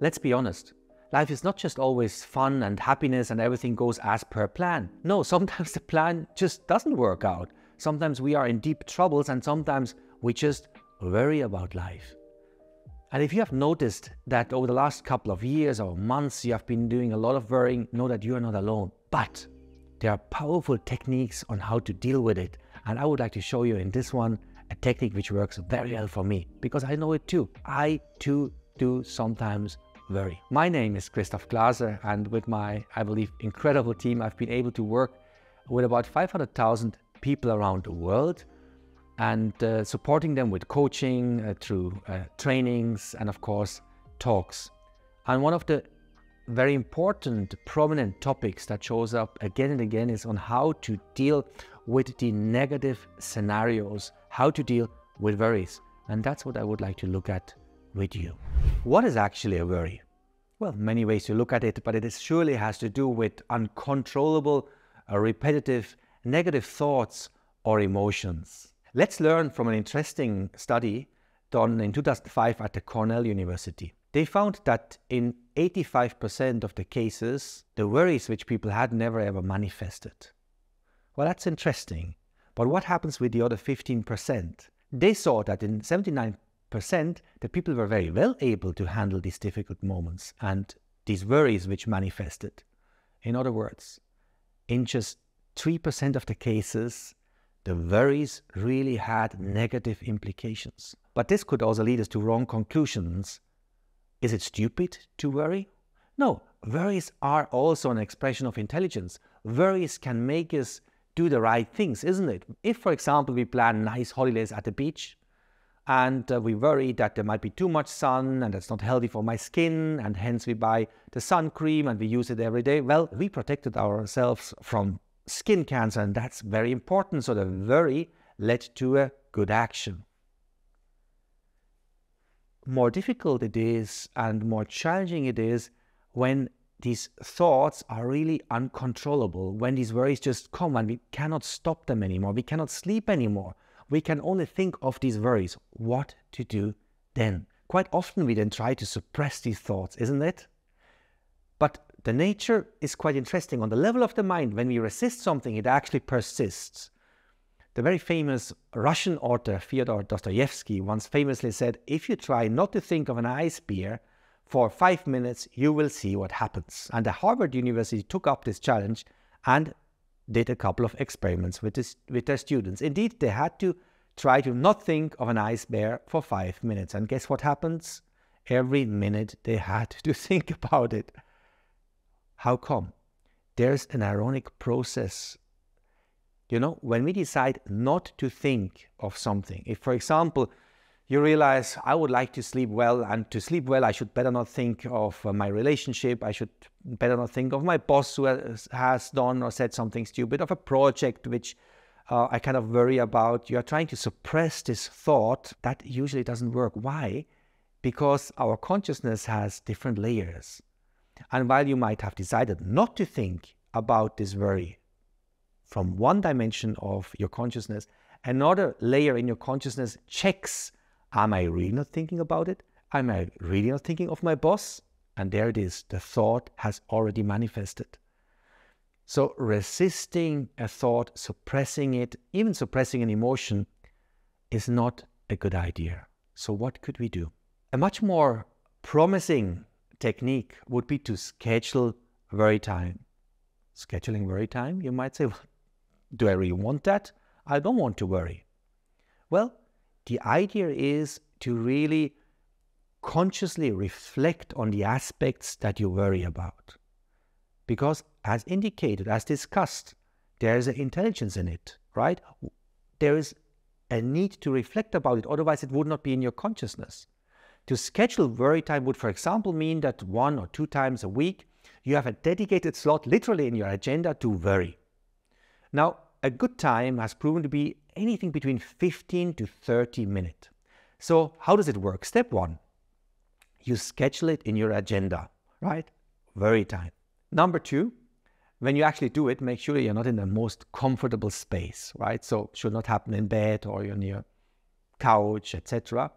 Let's be honest. Life is not just always fun and happiness and everything goes as per plan. No, sometimes the plan just doesn't work out. Sometimes we are in deep troubles and sometimes we just worry about life. And if you have noticed that over the last couple of years or months you have been doing a lot of worrying, know that you are not alone. But there are powerful techniques on how to deal with it. And I would like to show you in this one a technique which works very well for me because I know it too. I too do sometimes worry. My name is Christoph Glaser, and with my, I believe, incredible team, I've been able to work with about 500,000 people around the world and supporting them with coaching, through trainings and of course talks. And one of the very important, prominent topics that shows up again and again is on how to deal with the negative scenarios, how to deal with worries. And that's what I would like to look at with you. What is actually a worry? Well, many ways to look at it, but it surely has to do with uncontrollable, repetitive, negative thoughts or emotions. Let's learn from an interesting study done in 2005 at the Cornell University. They found that in 85% of the cases, the worries which people had never ever manifested. Well, that's interesting. But what happens with the other 15%? They saw that in 79%, the people were very well able to handle these difficult moments and these worries which manifested. In other words, in just 3% of the cases, the worries really had negative implications. But this could also lead us to wrong conclusions. Is it stupid to worry? No, worries are also an expression of intelligence. Worries can make us do the right things, isn't it? If, for example, we plan nice holidays at the beach and we worry that there might be too much sun and that's not healthy for my skin, and hence we buy the sun cream and we use it every day, well, we protected ourselves from skin cancer, and that's very important. So the worry led to a good action. More difficult it is and more challenging it is when these thoughts are really uncontrollable, when these worries just come and we cannot stop them anymore, we cannot sleep anymore, we can only think of these worries. What to do then? Quite often we then try to suppress these thoughts, isn't it? But the nature is quite interesting. On the level of the mind, when we resist something, it actually persists. The very famous Russian author Fyodor Dostoevsky once famously said, if you try not to think of an ice bear for 5 minutes, you will see what happens. And the Harvard University took up this challenge and did a couple of experiments with their students. Indeed, they had to try to not think of an ice bear for 5 minutes. And guess what happens? Every minute they had to think about it. How come? There's an ironic process. You know, when we decide not to think of something, if, for example, you realize I would like to sleep well, and to sleep well, I should better not think of my relationship. I should better not think of my boss who has done or said something stupid, of a project which I kind of worry about. You are trying to suppress this thought. That usually doesn't work. Why? Because our consciousness has different layers. And while you might have decided not to think about this worry from one dimension of your consciousness, another layer in your consciousness checks, am I really not thinking about it? Am I really not thinking of my boss? And there it is, the thought has already manifested. So resisting a thought, suppressing it, even suppressing an emotion is not a good idea. So what could we do? A much more promising technique would be to schedule worry time. Scheduling worry time, you might say, well, do I really want that? I don't want to worry. Well, the idea is to really consciously reflect on the aspects that you worry about. Because as indicated, as discussed, there is an intelligence in it, right? There is a need to reflect about it, otherwise it would not be in your consciousness. To schedule worry time would, for example, mean that 1 or 2 times a week, you have a dedicated slot literally in your agenda to worry. Now, a good time has proven to be anything between 15 to 30 minutes. So how does it work? Step 1, you schedule it in your agenda, right? Worry time. Number 2, when you actually do it, make sure you're not in the most comfortable space, right? So it should not happen in bed or on your couch, etc.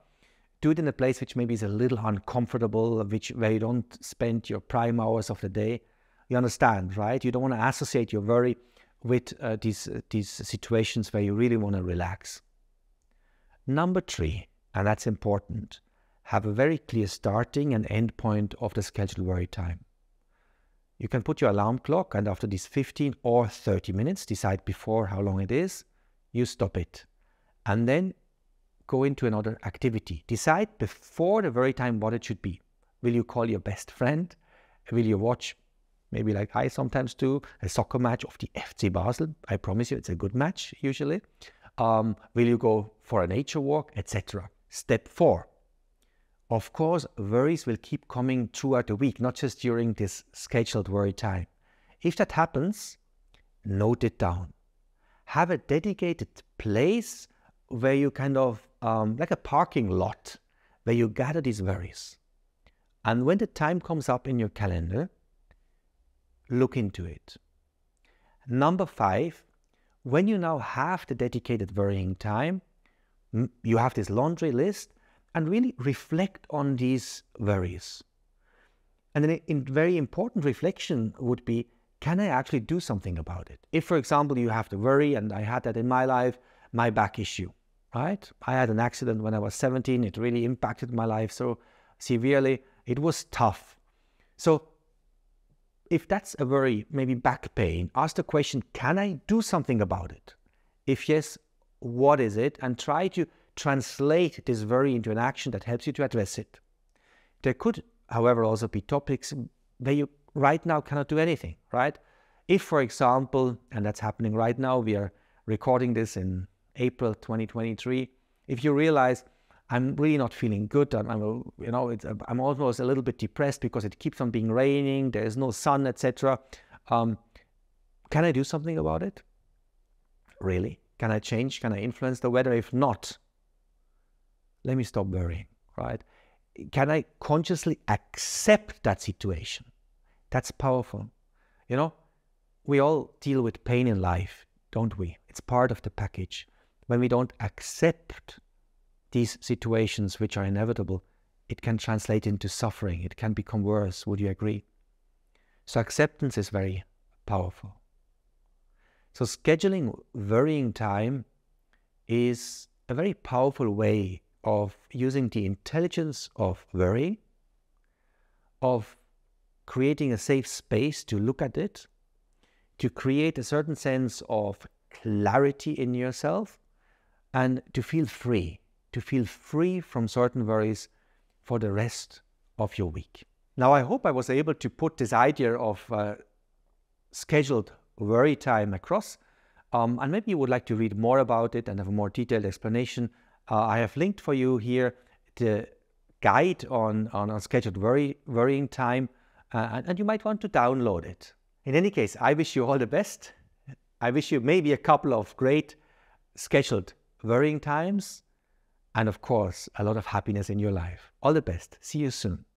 Do it in a place which maybe is a little uncomfortable, where you don't spend your prime hours of the day. You understand, right? You don't want to associate your worry with these situations where you really want to relax. Number 3, and that's important, have a very clear starting and end point of the scheduled worry time. You can put your alarm clock, and after these 15 or 30 minutes, decide before how long it is, you stop it. And then go into another activity. Decide before the worry time what it should be. Will you call your best friend? Will you watch, maybe like I sometimes do, a soccer match of the FC Basel? I promise you it's a good match usually. Will you go for a nature walk, etc.? Step 4. Of course, worries will keep coming throughout the week, not just during this scheduled worry time. If that happens, note it down. Have a dedicated place where you kind of, like a parking lot, where you gather these worries. And when the time comes up in your calendar, look into it. Number 5, when you now have the dedicated worrying time, you have this laundry list, and really reflect on these worries. And then a very important reflection would be, can I actually do something about it? If, for example, you have the worry, and I had that in my life, my back issue, right? I had an accident when I was 17. It really impacted my life so severely. It was tough. So if that's a worry, maybe back pain, ask the question, can I do something about it? If yes, what is it? And try to translate this worry into an action that helps you to address it. There could, however, also be topics where you right now cannot do anything, right? If, for example, and that's happening right now, we are recording this in April 2023, if you realize I'm really not feeling good, I'm almost a little bit depressed because it keeps on being raining, there is no sun, etc. Can I do something about it? Really? Can I change? Can I influence the weather? If not, let me stop worrying, right? Can I consciously accept that situation? That's powerful. You know, we all deal with pain in life, don't we? It's part of the package. When we don't accept these situations which are inevitable, it can translate into suffering. It can become worse. Would you agree? So acceptance is very powerful. So scheduling worrying time is a very powerful way of using the intelligence of worry, of creating a safe space to look at it, to create a certain sense of clarity in yourself, and to feel free from certain worries for the rest of your week. Now, I hope I was able to put this idea of scheduled worry time across, and maybe you would like to read more about it and have a more detailed explanation. I have linked for you here the guide on scheduled worrying time, and you might want to download it. In any case, I wish you all the best. I wish you maybe a couple of great scheduled worrying times, and of course, a lot of happiness in your life. All the best. See you soon.